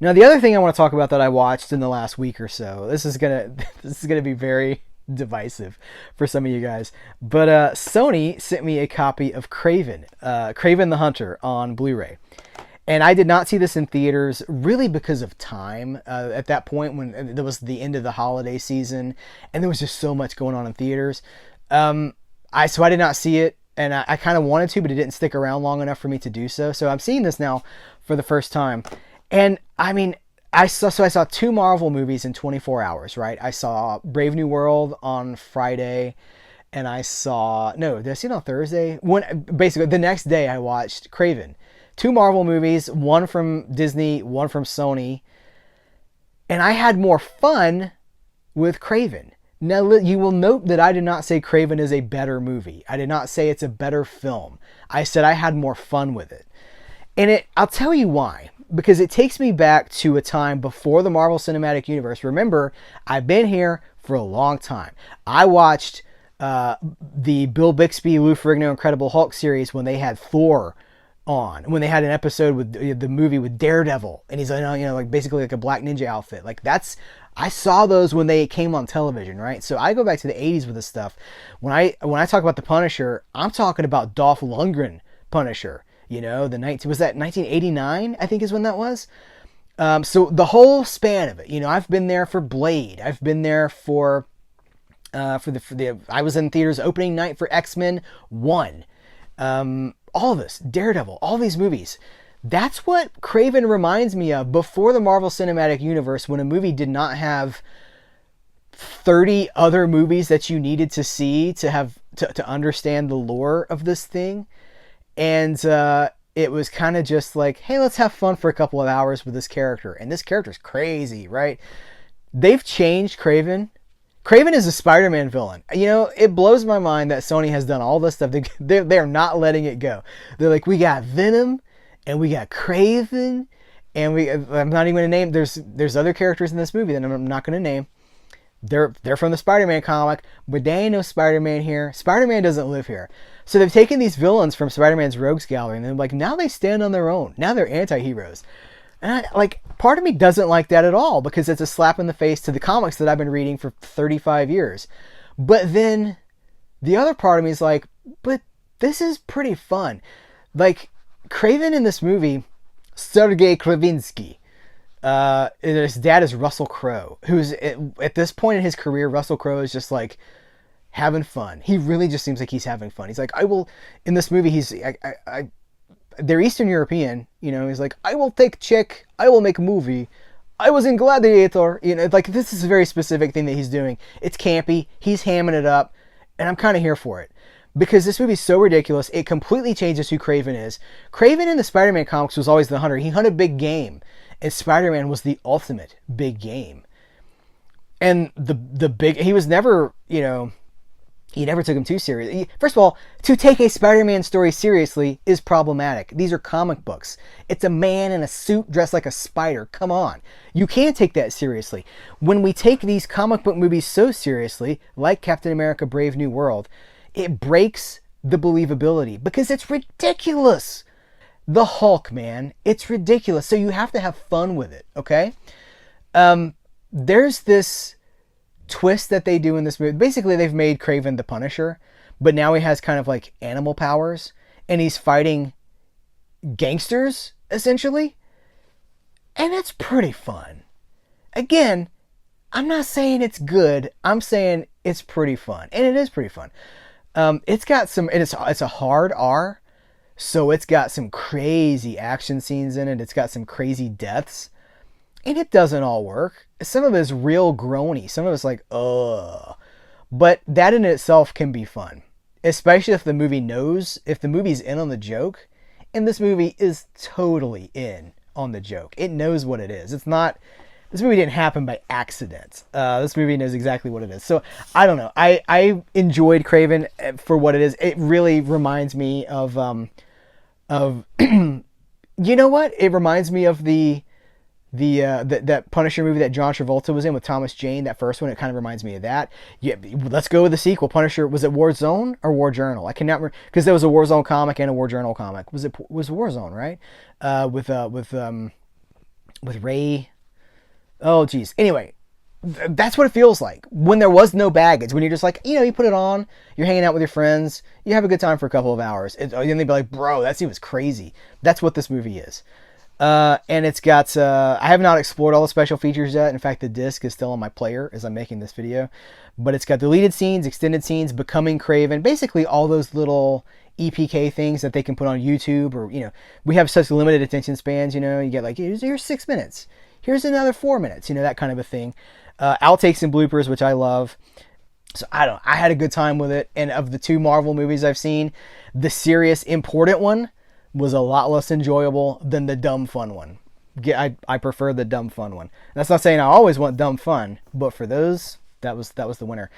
Now, the other thing I want to talk about that I watched in the last week or so, this is gonna this is gonna be very divisive for some of you guys, but Sony sent me a copy of Kraven the Hunter on Blu-ray. And I did not see this in theaters really because of time. At that point, when it was the end of the holiday season, and there was just so much going on in theaters, so I did not see it, and I kind of wanted to, but it didn't stick around long enough for me to do so. So I'm seeing this now for the first time, and I mean, I saw two Marvel movies in 24 hours. Right? I saw Brave New World on Friday, and did I see it on Thursday? Basically the next day I watched Kraven. Two Marvel movies, one from Disney, one from Sony. And I had more fun with Kraven. Now, you will note that I did not say Kraven is a better movie. I did not say it's a better film. I said I had more fun with it. And I'll tell you why. Because it takes me back to a time before the Marvel Cinematic Universe. Remember, I've been here for a long time. I watched the Bill Bixby, Lou Ferrigno Incredible Hulk series when they had Thor on, when they had an episode with the movie with Daredevil, and he's like basically like a black ninja outfit. Like I saw those when they came on television, right? So I go back to the 80s with this stuff. When I talk about the Punisher, I'm talking about Dolph Lundgren Punisher. Was that 1989? I think is when that was. So the whole span of it. I've been there for Blade. I've been there for I was in theaters opening night for X-Men 1. All this, Daredevil, all these movies. That's what Kraven reminds me of before the Marvel Cinematic Universe, when a movie did not have 30 other movies that you needed to see to understand the lore of this thing. And it was kind of just like, hey, let's have fun for a couple of hours with this character. And this character's crazy, right? They've changed Kraven. Kraven is a Spider-Man villain. It blows my mind that Sony has done all this stuff. They're not letting it go. They're like, we got Venom, and we got Kraven, and I'm not even going to name. There's other characters in this movie that I'm not going to name. They're from the Spider-Man comic, but they ain't no Spider-Man here. Spider-Man doesn't live here. So they've taken these villains from Spider-Man's Rogues Gallery, and they're like, now they stand on their own. Now they're anti-heroes. And part of me doesn't like that at all, because it's a slap in the face to the comics that I've been reading for 35 years. But then the other part of me is like, but this is pretty fun. Like, Kraven in this movie, Sergei Kravinsky, his dad is Russell Crowe, who's at this point in his career, Russell Crowe is just like having fun. He really just seems like he's having fun. He's like, in this movie, they're Eastern European, he's like, I will take chick, I will make movie, I was in Gladiator, this is a very specific thing that he's doing. It's campy, he's hamming it up, and I'm kind of here for it. Because this movie's so ridiculous, it completely changes who Kraven is. Kraven in the Spider-Man comics was always the hunter. He hunted big game, and Spider-Man was the ultimate big game. And he was never, he never took him too seriously. First of all, to take a Spider-Man story seriously is problematic. These are comic books. It's a man in a suit dressed like a spider. Come on. You can't take that seriously. When we take these comic book movies so seriously, like Captain America Brave New World, it breaks the believability because it's ridiculous. The Hulk, man. It's ridiculous. So you have to have fun with it, okay? There's this twist that they do in this movie. Basically, they've made Kraven the Punisher, but now he has kind of like animal powers, and he's fighting gangsters, essentially. And it's pretty fun. Again, I'm not saying it's good. I'm saying it's pretty fun. And it is pretty fun. It's got some, and it's a hard R, so it's got some crazy action scenes in it. It's got some crazy deaths. And it doesn't all work. Some of it is real groany. Some of it's like, ugh. But that in itself can be fun. Especially if the movie's in on the joke. And this movie is totally in on the joke. It knows what it is. This movie didn't happen by accident. This movie knows exactly what it is. So, I don't know. I enjoyed Kraven for what it is. It really reminds me of you know what? It reminds me of that Punisher movie that John Travolta was in with Thomas Jane. That first one, it kind of reminds me of that. Yeah, let's go with the sequel. Punisher, was it War Zone or War Journal? I cannot remember, because there was a War Zone comic and a War Journal comic. Was War Zone, right? With with Ray. Oh, geez. Anyway, that's what it feels like when there was no baggage. When you're just like, you put it on, you're hanging out with your friends, you have a good time for a couple of hours, and then they'd be like, bro, that scene was crazy. That's what this movie is. And it's got, I have not explored all the special features yet. In fact, the disc is still on my player as I'm making this video. But it's got deleted scenes, extended scenes, becoming Kraven, basically all those little EPK things that they can put on YouTube. Or, we have such limited attention spans, you get like, here's 6 minutes. Here's another 4 minutes, that kind of a thing. Outtakes and bloopers, which I love. So I had a good time with it. And of the 2 Marvel movies I've seen, the serious, important one was a lot less enjoyable than the dumb fun one. I prefer the dumb fun one. That's not saying I always want dumb fun, but for those, that was the winner.